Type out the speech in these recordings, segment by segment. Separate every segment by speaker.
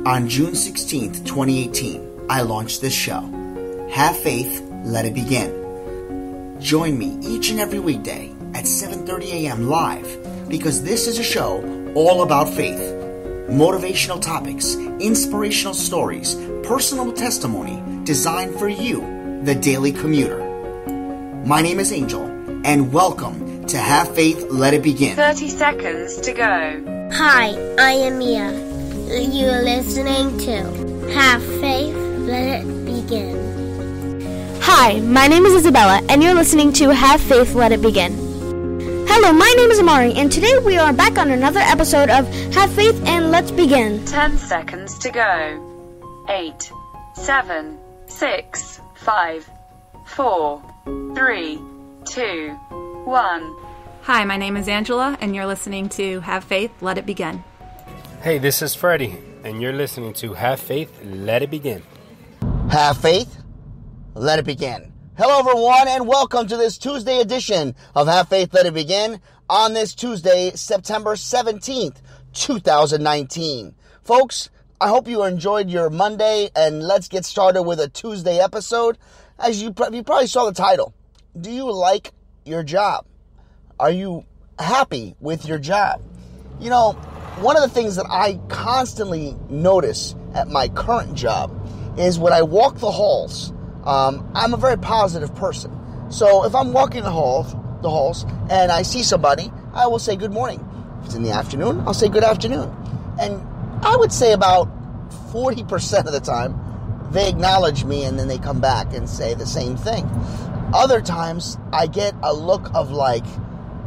Speaker 1: On June 16th, 2018, I launched this show. Have faith, let it begin. Join me each and every weekday at 7:30 a.m. live because this is a show all about faith. Motivational topics, inspirational stories, personal testimony designed for you, the daily commuter. My name is Angel, and welcome to Have Faith, Let It Begin.
Speaker 2: 30 seconds to go.
Speaker 3: Hi, I am Mia. You're listening to Have Faith, Let It Begin.
Speaker 4: Hi, my name is Isabella, and you're listening to Have Faith, Let It Begin. Hello, my name is Amari, and today we are back on another episode of Have Faith and Let's Begin.
Speaker 2: 10 seconds to go. 8, 7, 6, 5, 4, 3, 2, 1.
Speaker 5: Hi, my name is Angela, and you're listening to Have Faith, Let It Begin.
Speaker 6: Hey, this is Freddy, and you're listening to Have Faith, Let It Begin.
Speaker 1: Have faith, let it begin. Hello, everyone, and welcome to this Tuesday edition of Have Faith, Let It Begin on this Tuesday, September 17th, 2019. Folks, I hope you enjoyed your Monday, and let's get started with a Tuesday episode. As you probably saw the title, do you like your job? Are you happy with your job? You know, one of the things that I constantly notice at my current job is when I walk the halls, I'm a very positive person. So if I'm walking the halls and I see somebody, I will say good morning. If it's in the afternoon, I'll say good afternoon. And I would say about 40% of the time, they acknowledge me and then they come back and say the same thing. Other times, I get a look of like,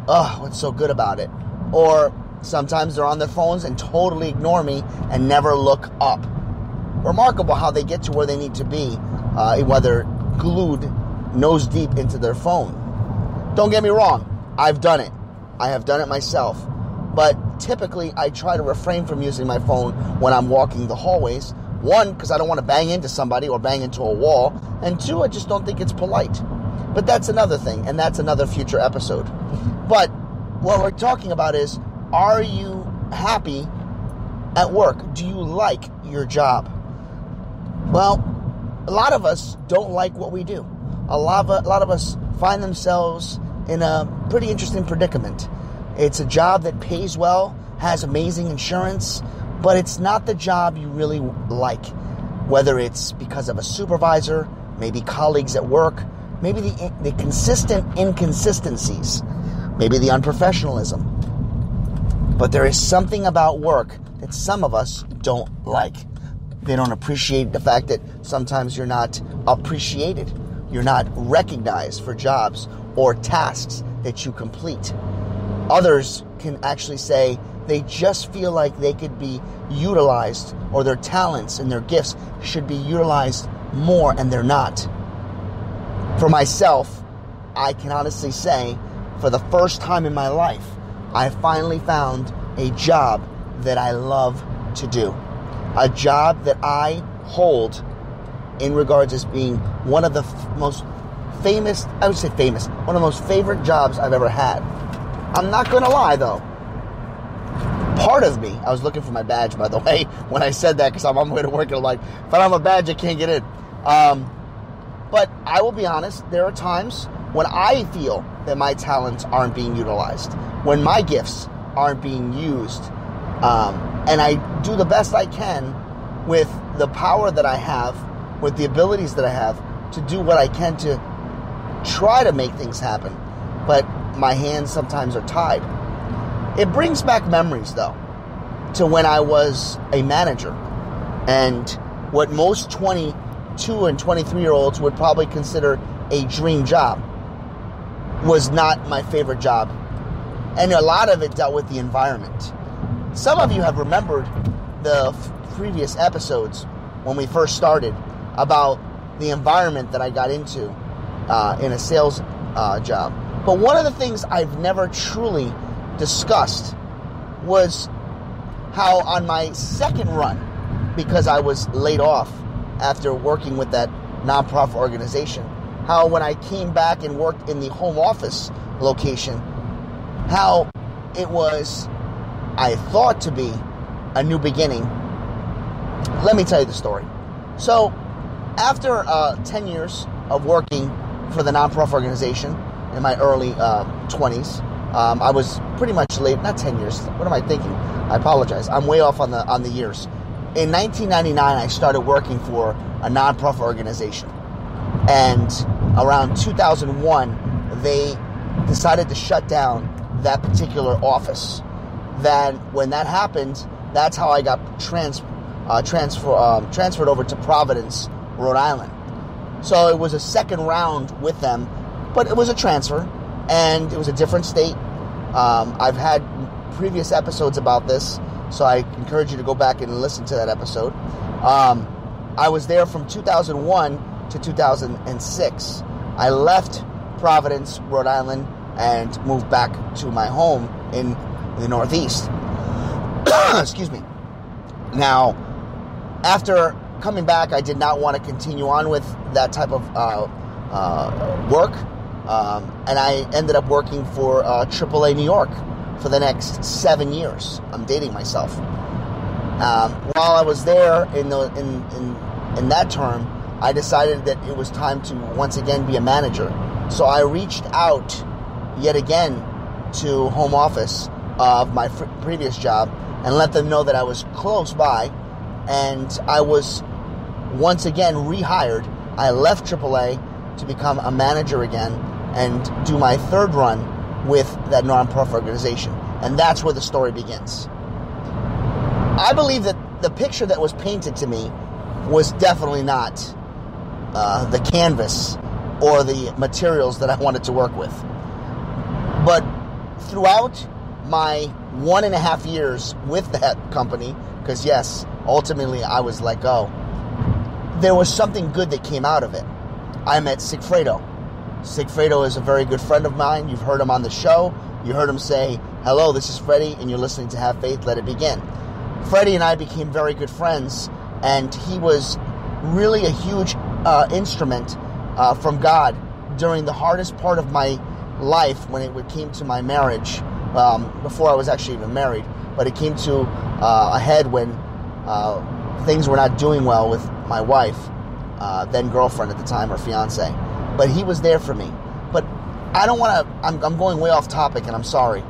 Speaker 1: oh, what's so good about it? Or sometimes they're on their phones and totally ignore me and never look up. Remarkable how they get to where they need to be, whether glued nose deep into their phone. Don't get me wrong, I've done it. I have done it myself. But typically, I try to refrain from using my phone when I'm walking the hallways. One, because I don't want to bang into somebody or bang into a wall. And two, I just don't think it's polite. But that's another thing, and that's another future episode. But what we're talking about is, are you happy at work? Do you like your job? Well, a lot of us don't like what we do. A lot of us find themselves in a pretty interesting predicament. It's a job that pays well, has amazing insurance, but it's not the job you really like. Whether it's because of a supervisor, maybe colleagues at work, maybe the consistent inconsistencies, maybe the unprofessionalism. But there is something about work that some of us don't like. They don't appreciate the fact that sometimes you're not appreciated. You're not recognized for jobs or tasks that you complete. Others can actually say they just feel like they could be utilized, or their talents and their gifts should be utilized more, and they're not. For myself, I can honestly say, for the first time in my life, I finally found a job that I love to do. A job that I hold in regards as being one of the most famous, one of the most favorite jobs I've ever had. I'm not going to lie, though. Part of me, I was looking for my badge, by the way, when I said that, because I'm on my way to work, and I'm like, if I don't have a badge, I can't get in. But I will be honest, there are times when I feel that my talents aren't being utilized, when my gifts aren't being used, and I do the best I can with the power that I have, with the abilities that I have, to do what I can to try to make things happen, but my hands sometimes are tied. It brings back memories, though, to when I was a manager, and what most 22 and 23-year-olds would probably consider a dream job was not my favorite job. And a lot of it dealt with the environment. Some of you have remembered the previous episodes when we first started about the environment that I got into in a sales job. But one of the things I've never truly discussed was how on my second run, because I was laid off after working with that nonprofit organization, how when I came back and worked in the home office location, how it was, I thought, to be a new beginning, let me tell you the story. So, after 10 years of working for the nonprofit organization in my early 20s, I was pretty much late, not 10 years, what am I thinking? I apologize, I'm way off on the years. In 1999, I started working for a nonprofit organization. And around 2001, they decided to shut down that particular office. Then when that happened, that's how I got transferred over to Providence, Rhode Island. So it was a second round with them, but it was a transfer, and it was a different state. I've had previous episodes about this, so I encourage you to go back and listen to that episode. I was there from 2001 to 2006. I left Providence, Rhode Island, and moved back to my home in the Northeast. Excuse me. Now, after coming back, I did not want to continue on with that type of work, and I ended up working for AAA New York for the next 7 years. I'm dating myself. While I was there in that term, I decided that it was time to once again be a manager. So I reached out yet again to home office of my previous job and let them know that I was close by, and I was once again rehired. I left AAA to become a manager again and do my third run with that nonprofit organization. And that's where the story begins. I believe that the picture that was painted to me was definitely not the canvas or the materials that I wanted to work with. But throughout my 1.5 years with that company, because yes, ultimately I was let go, there was something good that came out of it. I met Sigfredo. Sigfredo is a very good friend of mine. You've heard him on the show. You heard him say, "Hello, this is Freddy, and you're listening to Have Faith, Let It Begin." Freddy and I became very good friends, and he was really a huge instrument from God during the hardest part of my life when it came to my marriage, before I was actually even married. But it came to a head when things were not doing well with my wife, then girlfriend at the time, or fiance. But he was there for me. But I don't want to, I'm going way off topic, and I'm sorry.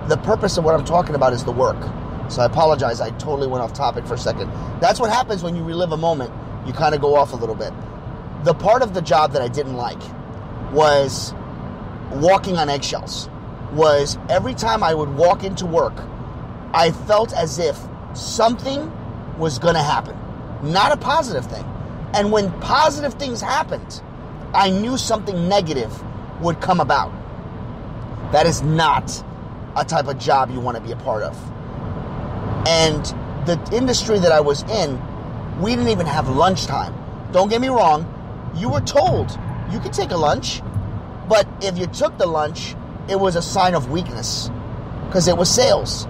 Speaker 1: The purpose of what I'm talking about is the work. So I apologize, I totally went off topic for a second. That's what happens when you relive a moment. You kind of go off a little bit. The part of the job that I didn't like was walking on eggshells. Was every time I would walk into work, I felt as if something was going to happen. Not a positive thing. And when positive things happened, I knew something negative would come about. That is not a type of job you want to be a part of. And the industry that I was in, we didn't even have lunchtime. Don't get me wrong, you were told you could take a lunch, but if you took the lunch, it was a sign of weakness because it was sales.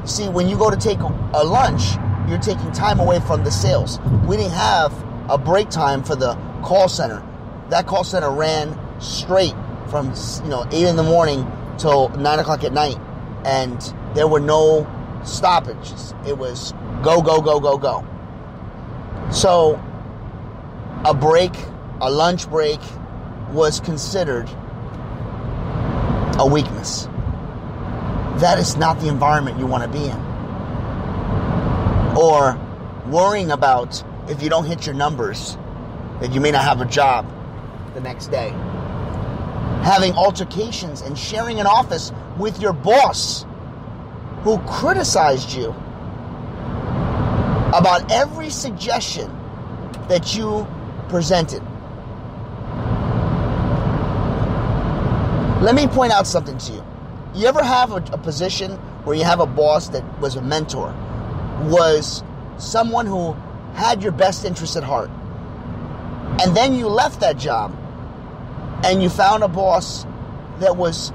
Speaker 1: See, when you go to take a lunch, you're taking time away from the sales. We didn't have a break time for the call center. That call center ran straight from 8 in the morning till 9 o'clock at night, and there were no stoppages. It was go, go, go, go, go. So a break, a lunch break, was considered a weakness. That is not the environment you want to be in. Or worrying about if you don't hit your numbers, that you may not have a job the next day. Having altercations and sharing an office with your boss who criticized you about every suggestion that you presented. Let me point out something to you. You ever have a position where you have a boss that was a mentor, was someone who had your best interests at heart, and then you left that job and you found a boss that was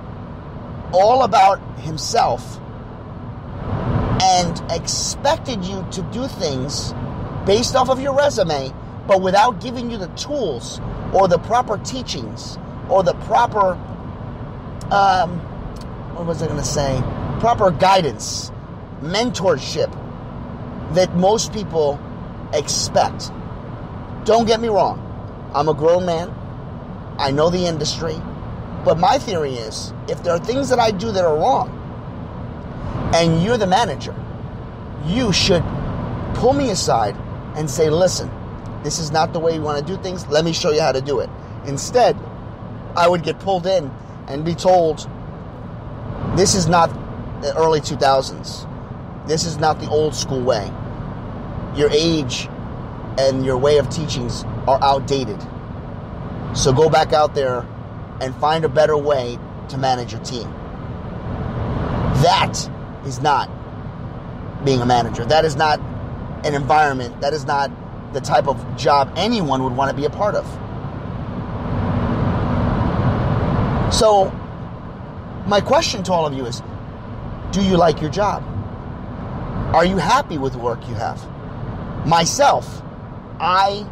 Speaker 1: all about himself and expected you to do things based off of your resume, but without giving you the tools or the proper teachings or the proper, proper guidance, mentorship, that most people expect. Don't get me wrong. I'm a grown man. I know the industry. But my theory is, if there are things that I do that are wrong, and you're the manager, you should pull me aside and say, listen, this is not the way you want to do things. Let me show you how to do it. Instead, I would get pulled in and be told, this is not the early 2000s. This is not the old school way. Your age and your way of teachings are outdated. So go back out there and find a better way to manage your team. That is not being a manager. That is not an environment. That is not the type of job anyone would want to be a part of. So, my question to all of you is, do you like your job? Are you happy with the work you have? Myself, I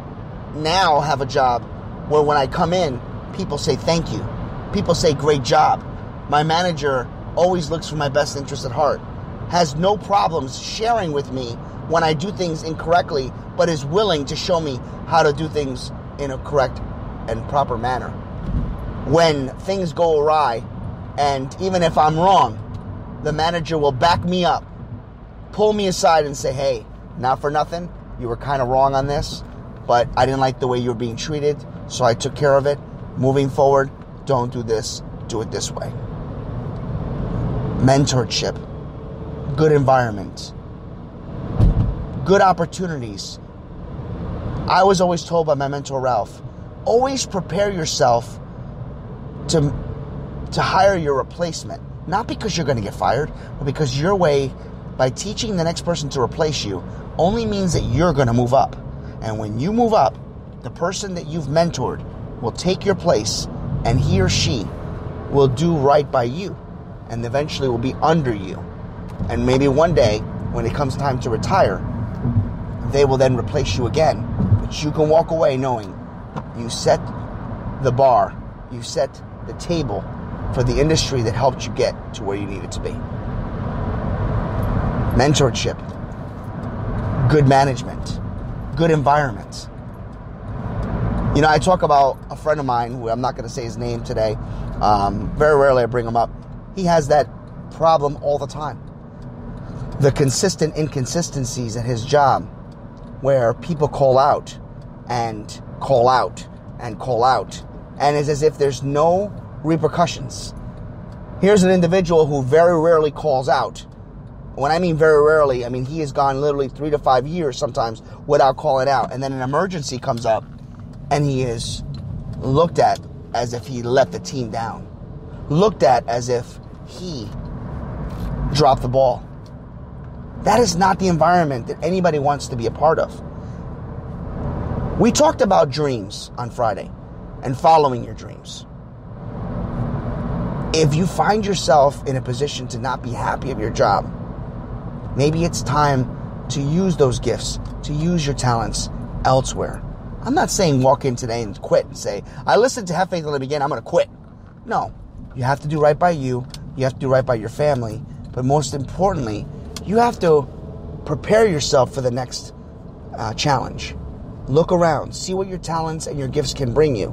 Speaker 1: now have a job where when I come in, people say thank you. People say great job. My manager always looks for my best interest at heart, has no problems sharing with me when I do things incorrectly, but is willing to show me how to do things in a correct and proper manner. When things go awry, and even if I'm wrong, the manager will back me up, pull me aside and say, hey, not for nothing, you were kind of wrong on this, but I didn't like the way you were being treated, so I took care of it. Moving forward, don't do this, do it this way. Mentorship, good environment, good opportunities. I was always told by my mentor, Ralph, always prepare yourself to hire your replacement. Not because you're going to get fired, but because your way, by teaching the next person to replace you, only means that you're going to move up. And when you move up, the person that you've mentored will take your place, and he or she will do right by you, and eventually will be under you. And maybe one day, when it comes time to retire, they will then replace you again. But you can walk away knowing you set the bar, you set the table for the industry that helped you get to where you needed to be. Mentorship, good management, good environment. You know, I talk about a friend of mine, who I'm not going to say his name today. Very rarely I bring him up. He has that problem all the time. The consistent inconsistencies at his job, where people call out and call out and call out, and it's as if there's no repercussions. Here's an individual who very rarely calls out. When I mean very rarely, I mean he has gone literally 3 to 5 years sometimes without calling out, and then an emergency comes up and he is looked at as if he let the team down, looked at as if he dropped the ball. That is not the environment that anybody wants to be a part of. We talked about dreams on Friday and following your dreams. If you find yourself in a position to not be happy of your job, maybe it's time to use those gifts, to use your talents elsewhere. I'm not saying walk in today and quit and say, I listened to Have Faith Let It Begin, I'm going to quit. No, you have to do right by you. You have to do right by your family. But most importantly, you have to prepare yourself for the next challenge. Look around, see what your talents and your gifts can bring you.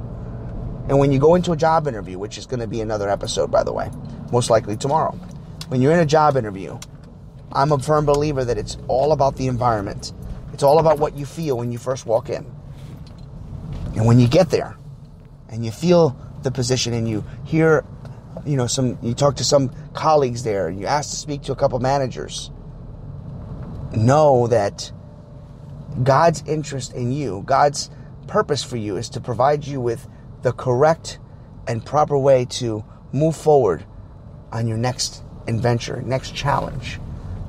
Speaker 1: And when you go into a job interview, which is going to be another episode, by the way, most likely tomorrow. When you're in a job interview, I'm a firm believer that it's all about the environment. It's all about what you feel when you first walk in. And when you get there and you feel the position and you hear, you talk to some colleagues there and you ask to speak to a couple managers, know that God's interest in you, God's purpose for you is to provide you with the correct and proper way to move forward on your next adventure, next challenge.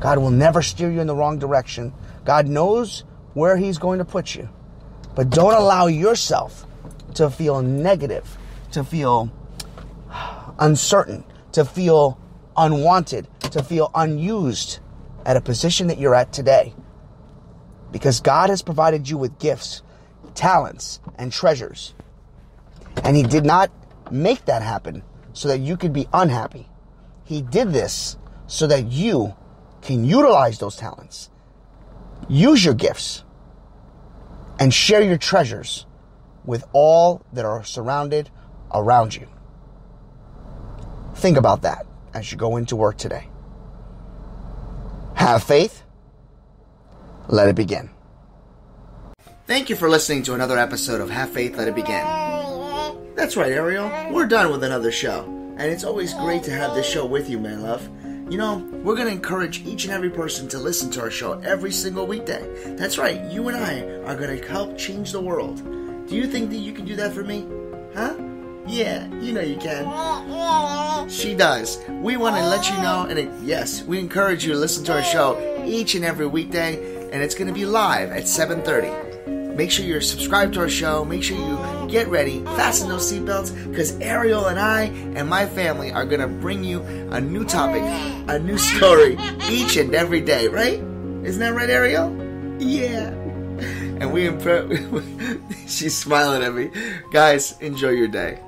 Speaker 1: God will never steer you in the wrong direction. God knows where He's going to put you. But don't allow yourself to feel negative, to feel uncertain, to feel unwanted, to feel unused at a position that you're at today. Because God has provided you with gifts, talents, and treasures. And He did not make that happen so that you could be unhappy. He did this so that you can utilize those talents Use your gifts and share your treasures with all that are surrounded around you. Think about that as you go into work today. Have faith. Let it begin. Thank you for listening to another episode of Have Faith, Let It Begin. That's right, Ariel. We're done with another show. And it's always great to have this show with you, my love. You know, we're going to encourage each and every person to listen to our show every single weekday. That's right, you and I are going to help change the world. Do you think that you can do that for me? Huh? Yeah, you know you can. She does. We want to let you know, and yes, we encourage you to listen to our show each and every weekday, and it's going to be live at 7:30. Make sure you're subscribed to our show. Make sure you get ready, fasten those seatbelts, because Ariel and I and my family are going to bring you a new topic, a new story each and every day, right? Isn't that right, Ariel? Yeah. And she's smiling at me. Guys, enjoy your day.